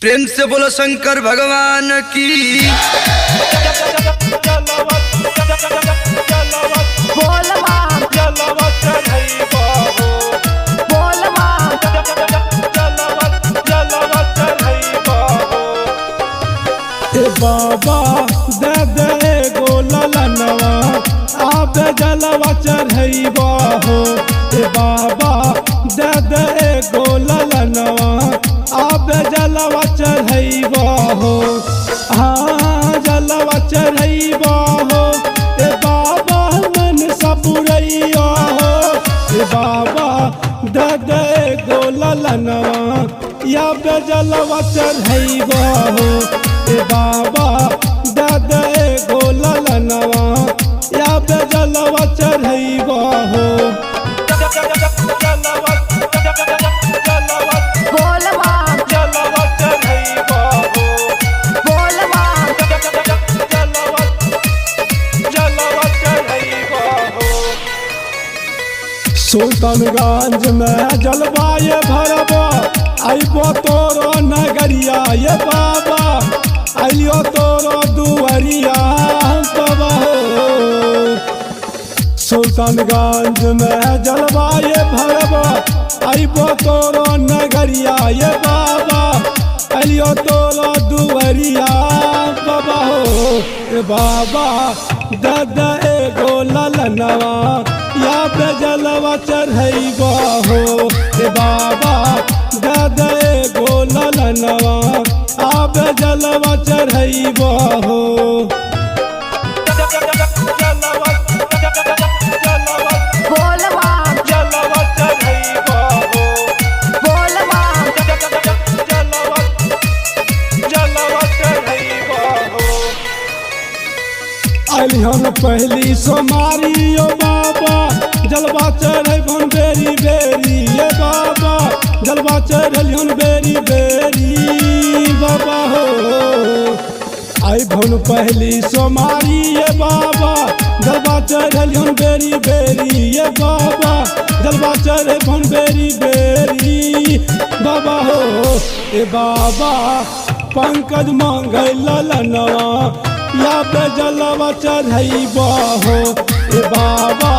प्रेम से बोलो शंकर भगवान की। बाबा दे दे गोलनवा आप जलवा चढ़ैबा हो। बाबा दे दे गोलनवा आप जलवा चढ़ैबा हो। हाँ जलवा चढ़ैबा हो। बाबा मन सबुरैया हो। बाबा दे दे गोलनवा या जलवा चढ़ैबा हो। बाबा दादा गोलनवा या जलवा चढ़ैबा हो। सुल्तानगंज में जलवाए भरबा आइबो तोरो नगरिया ये बाबा आइयो तोरो दुआरिया बाबा हो। सुल्तानगंज में जलवाए भरबा आइबो तोरो नगरिया ये बाबा आइयो तोरो दुआरिया बाबा हो। बाबा दादा गोलनवा या पे जलवा चढ़ैबा हो। बाबा दादा गोलनवा आप जलवा चढ़ैबा हो। अलिहन पहली सोमारी ओ बाबा जलवा चढ़ैबन बेरी बेरी ये बाबा जलवा चढ़लिहन बेरी बेरी बाबा हो। आई भन पहली सोमारी ये बाबा जलवा चढ़लिहन बेरी बेरी ये बाबा जलवा चढ़ैबन बेरी बेरी बाबा हो। ए बाबा पंकज मांगै ललनवा या पे जलवा चढ़ैबा हो। बाबा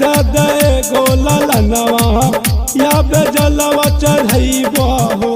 दे दे गोलनवा या पे जलवा चढ़ैबा हो।